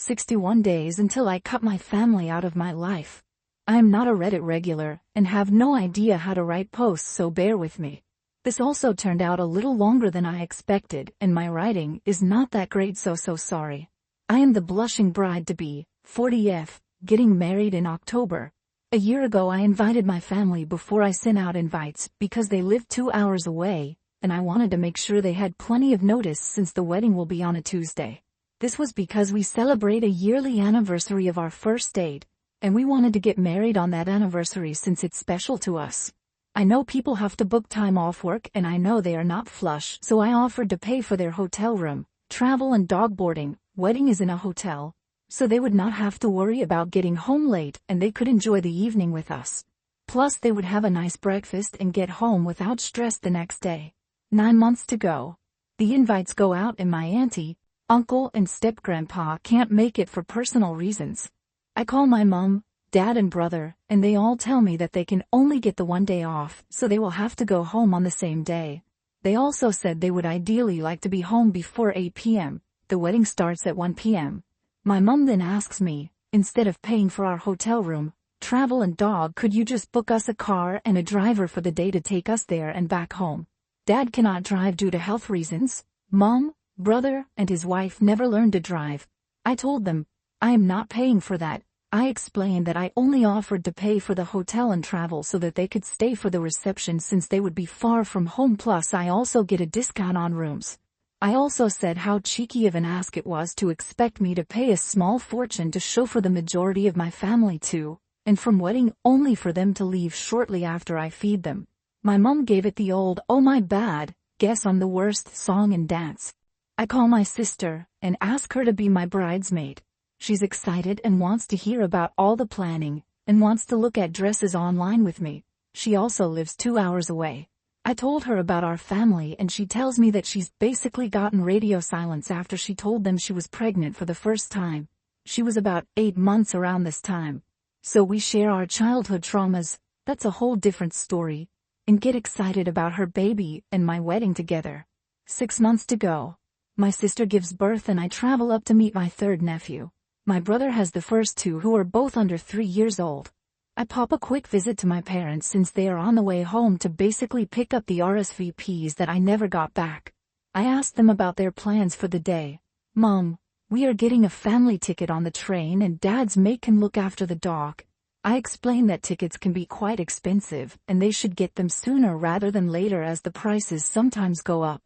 61 days until I cut my family out of my life. I am not a Reddit regular and have no idea how to write posts, so bear with me. This also turned out a little longer than I expected, and my writing is not that great, so sorry. I am the blushing bride-to-be, 40F, getting married in October. A year ago I invited my family before I sent out invites because they live 2 hours away, and I wanted to make sure they had plenty of notice since the wedding will be on a Tuesday. This was because we celebrate a yearly anniversary of our first date, and we wanted to get married on that anniversary since it's special to us. I know people have to book time off work, and I know they are not flush, so I offered to pay for their hotel room, travel and dog boarding. Wedding is in a hotel, so they would not have to worry about getting home late and they could enjoy the evening with us. Plus they would have a nice breakfast and get home without stress the next day. 9 months to go. The invites go out and my auntie, uncle and step-grandpa can't make it for personal reasons. I call my mom, dad and brother, and they all tell me that they can only get the 1 day off, so they will have to go home on the same day. They also said they would ideally like to be home before 8 p.m. The wedding starts at 1 p.m. My mom then asks me, instead of paying for our hotel room, travel and dog, could you just book us a car and a driver for the day to take us there and back home? Dad cannot drive due to health reasons. Mom, brother, and his wife never learned to drive. I told them, I am not paying for that. I explained that I only offered to pay for the hotel and travel so that they could stay for the reception since they would be far from home, plus I also get a discount on rooms. I also said how cheeky of an ask it was to expect me to pay a small fortune to chauffeur the majority of my family to and from wedding only for them to leave shortly after I feed them. My mom gave it the old, oh my bad, guess I'm the worst song and dance. I call my sister and ask her to be my bridesmaid. She's excited and wants to hear about all the planning and wants to look at dresses online with me. She also lives 2 hours away. I told her about our family and she tells me that she's basically gotten radio silence after she told them she was pregnant for the first time. She was about 8 months around this time. So we share our childhood traumas, that's a whole different story, and get excited about her baby and my wedding together. 6 months to go. My sister gives birth and I travel up to meet my third nephew. My brother has the first two who are both under 3 years old. I pop a quick visit to my parents since they are on the way home to basically pick up the RSVPs that I never got back. I asked them about their plans for the day. Mom, we are getting a family ticket on the train and Dad's mate can look after the dog. I explained that tickets can be quite expensive and they should get them sooner rather than later as the prices sometimes go up.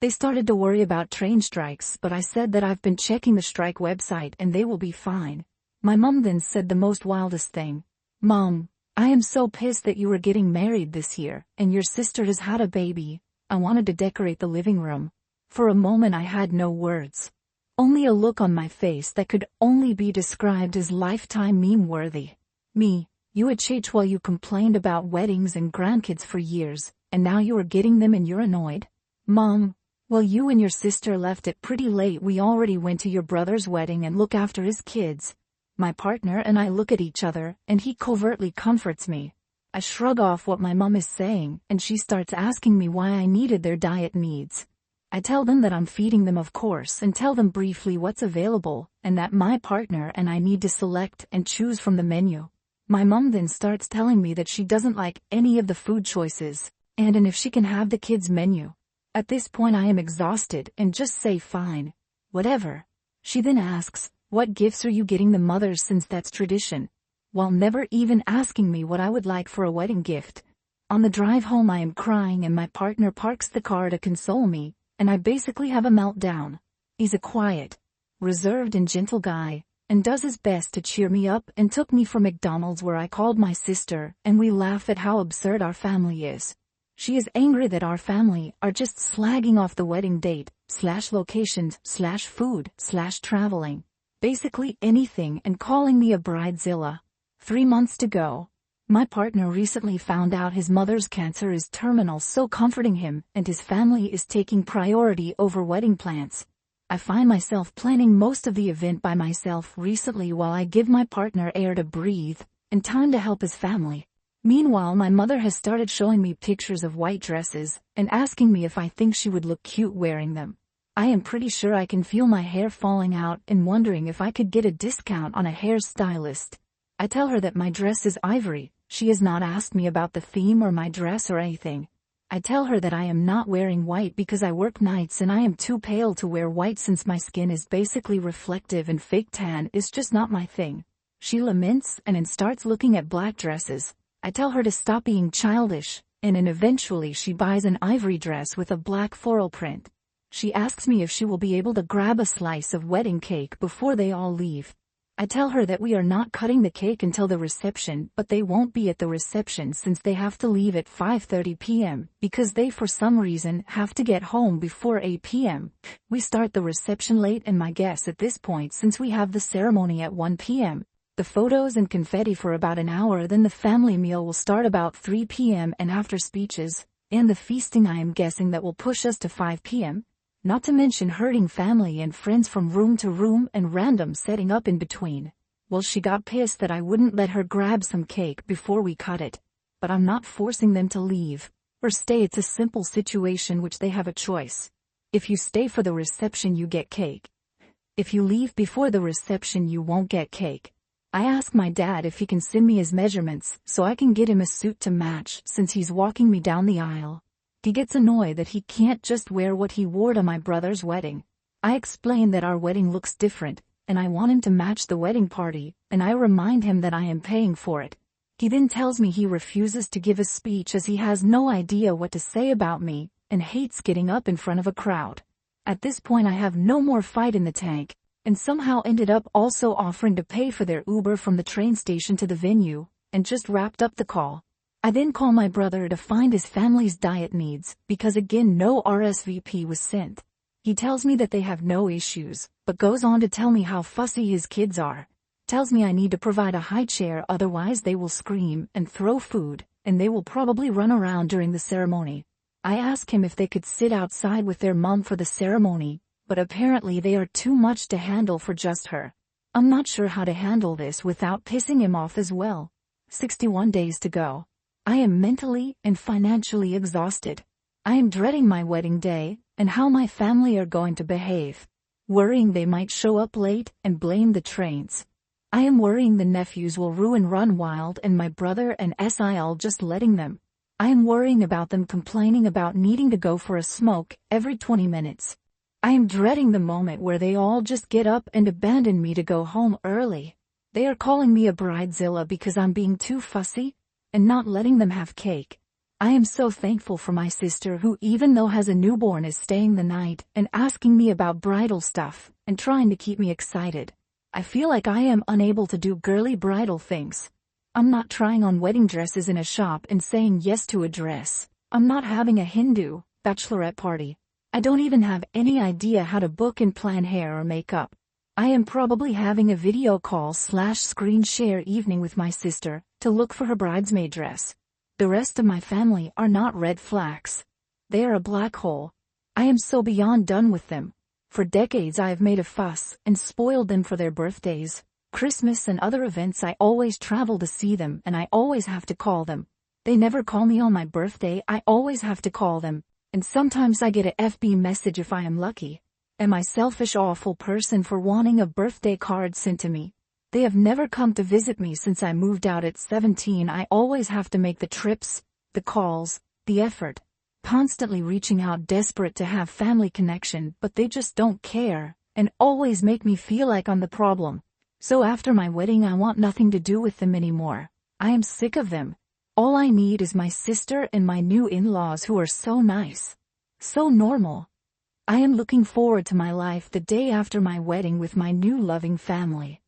They started to worry about train strikes, but I said that I've been checking the strike website and they will be fine. My mom then said the most wildest thing. Mom, I am so pissed that you were getting married this year, and your sister has had a baby. I wanted to decorate the living room. For a moment I had no words. Only a look on my face that could only be described as lifetime meme-worthy. Me, you HH while you complained about weddings and grandkids for years, and now you are getting them and you're annoyed? Mom, well you and your sister left it pretty late. We already went to your brother's wedding and look after his kids. My partner and I look at each other, and he covertly comforts me. I shrug off what my mom is saying, and she starts asking me why I needed their diet needs. I tell them that I'm feeding them of course and tell them briefly what's available, and that my partner and I need to select and choose from the menu. My mom then starts telling me that she doesn't like any of the food choices, and if she can have the kids' menu. At this point I am exhausted and just say fine. Whatever. She then asks, what gifts are you getting the mothers since that's tradition? While never even asking me what I would like for a wedding gift. On the drive home I am crying and my partner parks the car to console me, and I basically have a meltdown. He's a quiet, reserved and gentle guy, and does his best to cheer me up and took me for McDonald's where I called my sister and we laugh at how absurd our family is. She is angry that our family are just slagging off the wedding date, /locations, /food, /traveling. Basically anything and calling me a bridezilla. 3 months to go. My partner recently found out his mother's cancer is terminal, so comforting him and his family is taking priority over wedding plans. I find myself planning most of the event by myself recently while I give my partner air to breathe and time to help his family. Meanwhile my mother has started showing me pictures of white dresses and asking me if I think she would look cute wearing them. I am pretty sure I can feel my hair falling out and wondering if I could get a discount on a hairstylist. I tell her that my dress is ivory. She has not asked me about the theme or my dress or anything. I tell her that I am not wearing white because I work nights and I am too pale to wear white since my skin is basically reflective and fake tan is just not my thing. She laments and then starts looking at black dresses. I tell her to stop being childish, and then eventually she buys an ivory dress with a black floral print. She asks me if she will be able to grab a slice of wedding cake before they all leave. I tell her that we are not cutting the cake until the reception, but they won't be at the reception since they have to leave at 5:30 p.m. because they for some reason have to get home before 8 p.m. We start the reception late and my guess at this point since we have the ceremony at 1 p.m. The photos and confetti for about an hour, then the family meal will start about 3 p.m. and after speeches, and the feasting I am guessing that will push us to 5 p.m. Not to mention herding family and friends from room to room and random setting up in between. Well, she got pissed that I wouldn't let her grab some cake before we cut it. But I'm not forcing them to leave or stay. It's a simple situation which they have a choice. If you stay for the reception you get cake. If you leave before the reception you won't get cake. I ask my dad if he can send me his measurements so I can get him a suit to match since he's walking me down the aisle. He gets annoyed that he can't just wear what he wore to my brother's wedding. I explain that our wedding looks different, and I want him to match the wedding party, and I remind him that I am paying for it. He then tells me he refuses to give a speech as he has no idea what to say about me, and hates getting up in front of a crowd. At this point I have no more fight in the tank, and somehow ended up also offering to pay for their Uber from the train station to the venue, and just wrapped up the call. I then call my brother to find his family's diet needs, because again no RSVP was sent. He tells me that they have no issues, but goes on to tell me how fussy his kids are. Tells me I need to provide a high chair otherwise they will scream and throw food, and they will probably run around during the ceremony. I ask him if they could sit outside with their mom for the ceremony, but apparently they are too much to handle for just her. I'm not sure how to handle this without pissing him off as well. 61 days to go. I am mentally and financially exhausted. I am dreading my wedding day and how my family are going to behave. Worrying they might show up late and blame the trains. I am worrying the nephews will run wild and my brother and SIL just letting them. I am worrying about them complaining about needing to go for a smoke every 20 minutes. I am dreading the moment where they all just get up and abandon me to go home early. They are calling me a bridezilla because I'm being too fussy and not letting them have cake. I am so thankful for my sister who even though has a newborn is staying the night and asking me about bridal stuff and trying to keep me excited. I feel like I am unable to do girly bridal things. I'm not trying on wedding dresses in a shop and saying yes to a dress. I'm not having a Hindu bachelorette party. I don't even have any idea how to book and plan hair or makeup. I am probably having a video call / screen share evening with my sister to look for her bridesmaid dress. The rest of my family are not red flags. They are a black hole. I am so beyond done with them. For decades I have made a fuss and spoiled them for their birthdays, Christmas and other events. I always travel to see them and I always have to call them. They never call me on my birthday. I always have to call them. And sometimes I get a FB message if I am lucky. Am I selfish awful person for wanting a birthday card sent to me? They have never come to visit me since I moved out at 17. I always have to make the trips, the calls, the effort. Constantly reaching out desperate to have family connection, but they just don't care, and always make me feel like I'm the problem. So after my wedding I want nothing to do with them anymore. I am sick of them. All I need is my sister and my new in-laws who are so nice. So normal. I am looking forward to my life the day after my wedding with my new loving family.